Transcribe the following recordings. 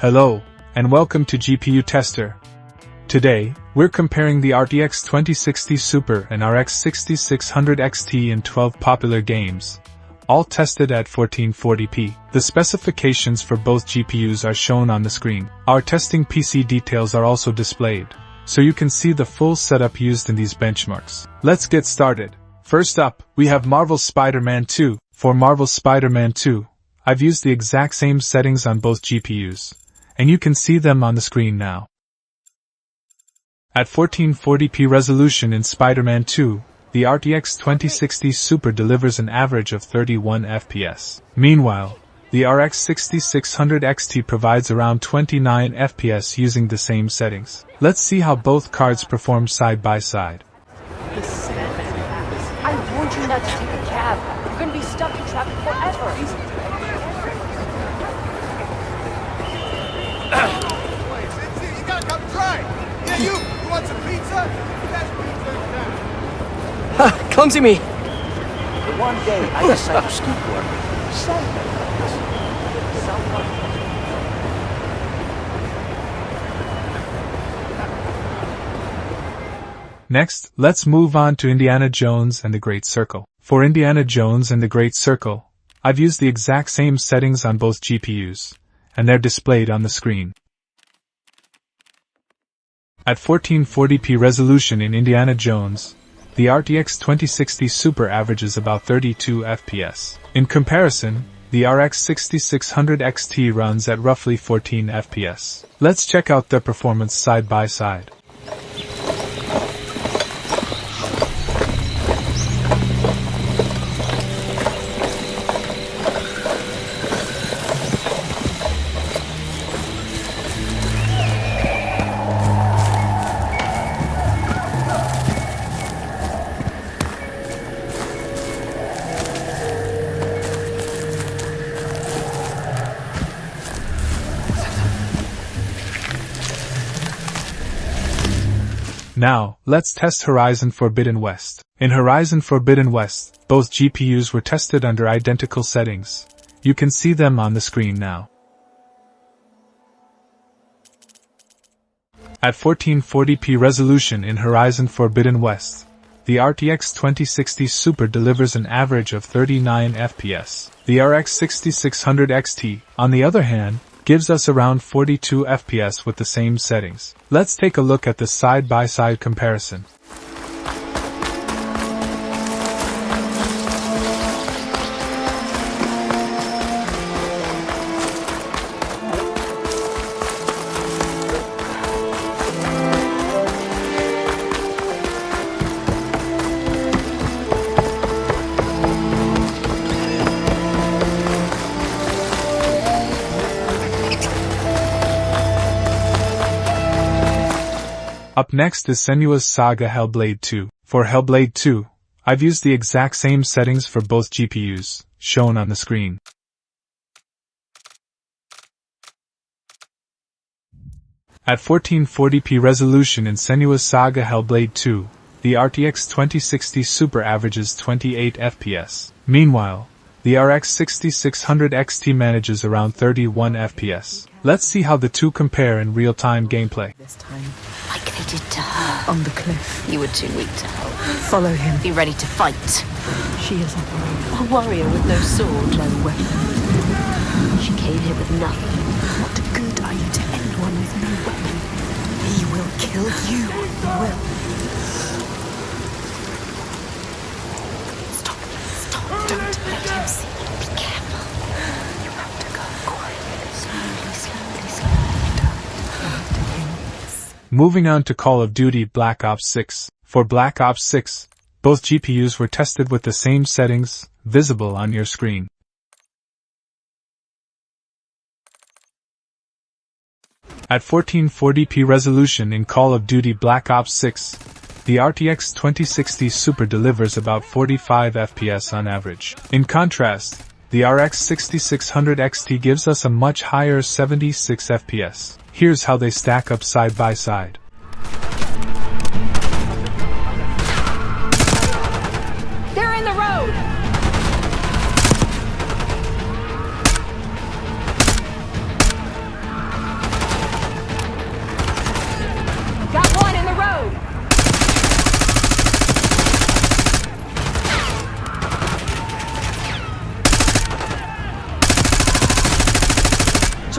Hello, and welcome to GPU Tester. Today, we're comparing the RTX 2060 Super and RX 6600 XT in 12 popular games, all tested at 1440p. The specifications for both GPUs are shown on the screen. Our testing PC details are also displayed, so you can see the full setup used in these benchmarks. Let's get started. First up, we have Marvel's Spider-Man 2. For Marvel's Spider-Man 2, I've used the exact same settings on both GPUs, and you can see them on the screen now. At 1440p resolution in Spider-Man 2, the RTX 2060 Super delivers an average of 31 FPS. Meanwhile, the RX 6600 XT provides around 29 FPS using the same settings. Let's see how both cards perform side by side. I warned you not to take a cab. You're gonna be stuck in traffic forever. You gotta come try. Yeah, you want some pizza? Best pizza in town. Ha! Clumsy me! The one day I decide to skip work, Next, let's move on to Indiana Jones and the Great Circle. For Indiana Jones and the Great Circle, I've used the exact same settings on both GPUs, and they're displayed on the screen. At 1440p resolution in Indiana Jones, the RTX 2060 Super averages about 32 FPS. In comparison, the RX 6600 XT runs at roughly 14 FPS. Let's check out their performance side by side. Now, let's test Horizon Forbidden West. In Horizon Forbidden West, both GPUs were tested under identical settings. You can see them on the screen now. At 1440p resolution in Horizon Forbidden West, the RTX 2060 Super delivers an average of 39 FPS. The RX 6600 XT, on the other hand, gives us around 42 FPS with the same settings. Let's take a look at the side-by-side comparison. Up next is Senua's Saga Hellblade 2. For Hellblade 2, I've used the exact same settings for both GPUs, shown on the screen. At 1440p resolution in Senua's Saga Hellblade 2, the RTX 2060 Super averages 28 FPS. Meanwhile, the RX 6600 XT manages around 31 FPS. Let's see how the two compare in real-time gameplay. This time, like they did to her on the cliff. You were too weak to help. Follow him. Be ready to fight. She is a warrior with no sword. no weapon. She came here with nothing. What good are you to anyone with no weapon? He will kill you. He will. Stop. Stop. Don't let him see. Be careful. You have to go quietly. Slowly. Don't to him. Moving on to Call of Duty Black Ops 6. For Black Ops 6, both GPUs were tested with the same settings, visible on your screen. At 1440p resolution in Call of Duty Black Ops 6, the RTX 2060 Super delivers about 45 FPS on average. In contrast, the RX 6600 XT gives us a much higher 76 FPS. Here's how they stack up side by side. They're in the road!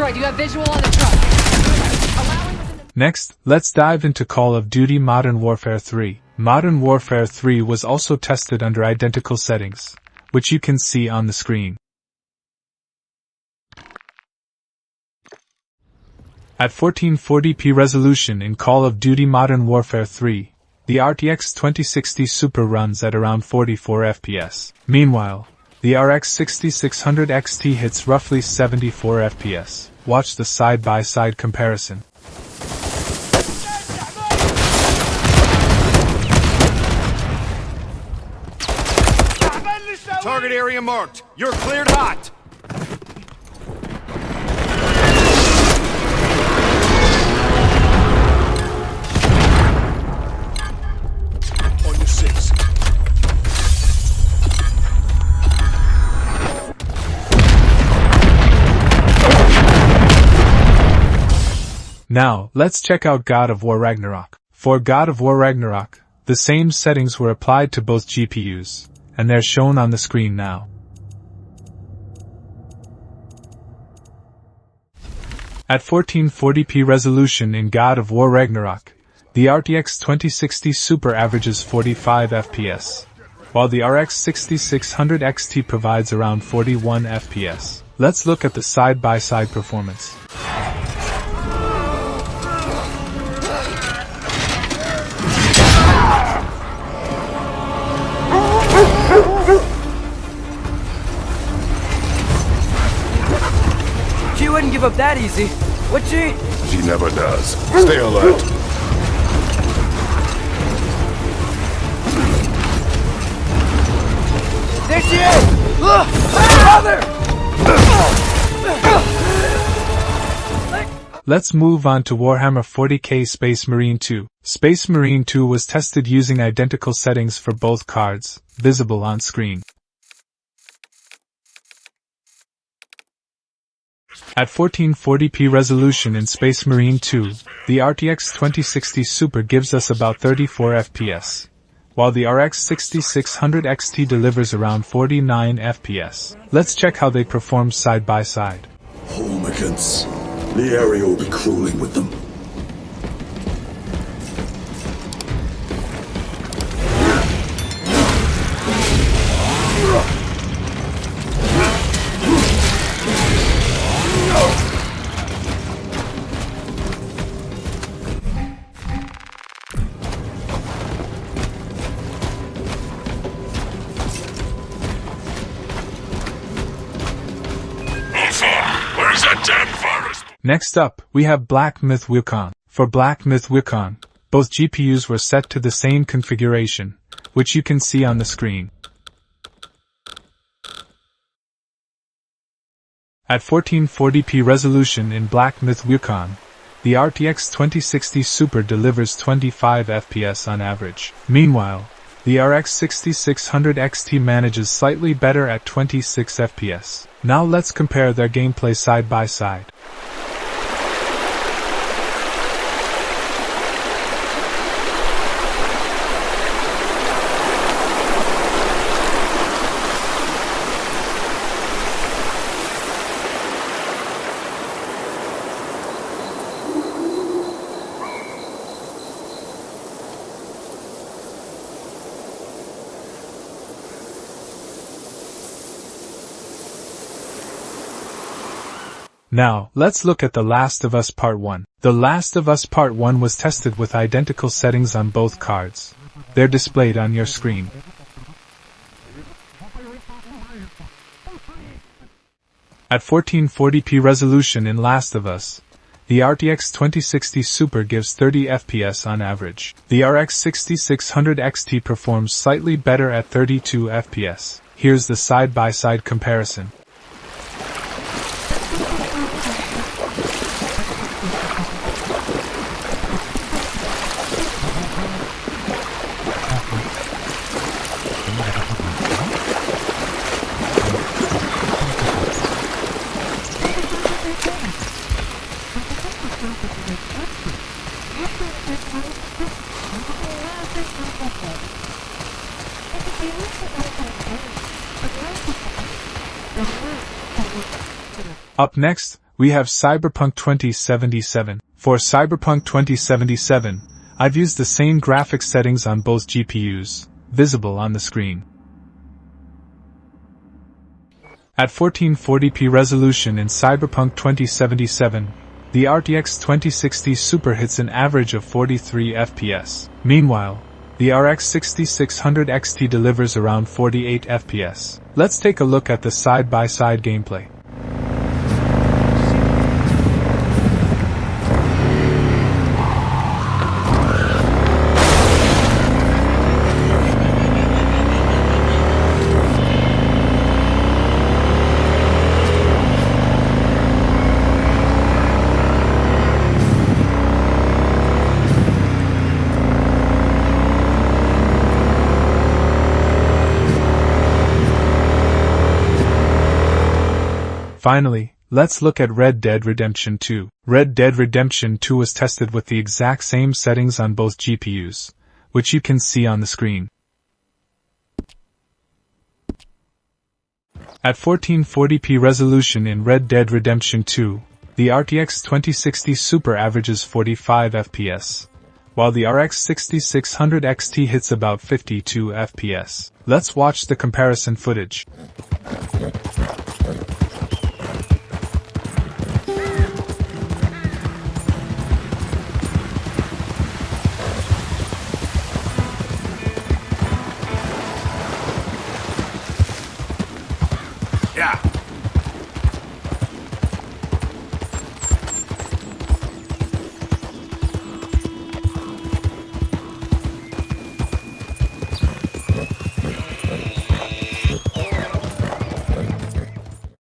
Destroyed. You have visual on the truck. Next, let's dive into Call of Duty Modern Warfare 3. Modern Warfare 3 was also tested under identical settings, which you can see on the screen. At 1440p resolution in Call of Duty Modern Warfare 3, the RTX 2060 Super runs at around 44 FPS. Meanwhile, the RX 6600 XT hits roughly 74 FPS. Watch the side-by-side comparison. Target area marked. You're cleared hot. On your six. Now, let's check out God of War Ragnarok. For God of War Ragnarok, the same settings were applied to both GPUs, and they're shown on the screen now. At 1440p resolution in God of War Ragnarok, the RTX 2060 Super averages 45 FPS, while the RX 6600 XT provides around 41 FPS. Let's look at the side-by-side performance. She wouldn't give up that easy, would she? She never does. Stay alert. There she is! Brother! Let's move on to Warhammer 40k Space Marine 2. Space Marine 2 was tested using identical settings for both cards, visible on screen. At 1440p resolution in Space Marine 2, the RTX 2060 Super gives us about 34 FPS, while the RX 6600 XT delivers around 49 FPS. Let's check how they perform side by side. Homicans. The area will be crueling with them. Where's that damn forest? Next up, we have Black Myth Wukong. For Black Myth Wukong, both GPUs were set to the same configuration, which you can see on the screen. At 1440p resolution in Black Myth Wukong, the RTX 2060 Super delivers 25 FPS on average. Meanwhile, the RX 6600 XT manages slightly better at 26 FPS. Now let's compare their gameplay side by side. Now, let's look at The Last of Us Part 1. The Last of Us Part 1 was tested with identical settings on both cards. They're displayed on your screen. At 1440p resolution in Last of Us, the RTX 2060 Super gives 30 FPS on average. The RX 6600 XT performs slightly better at 32 FPS. Here's the side-by-side comparison. Up next, we have Cyberpunk 2077. For Cyberpunk 2077, I've used the same graphics settings on both GPUs, visible on the screen. At 1440p resolution in Cyberpunk 2077, the RTX 2060 Super hits an average of 43 FPS. Meanwhile, the RX 6600 XT delivers around 48 FPS. Let's take a look at the side-by-side gameplay. Finally, let's look at Red Dead Redemption 2. Red Dead Redemption 2 was tested with the exact same settings on both GPUs, which you can see on the screen. At 1440p resolution in Red Dead Redemption 2, the RTX 2060 Super averages 45 FPS, while the RX 6600 XT hits about 52 FPS. Let's watch the comparison footage.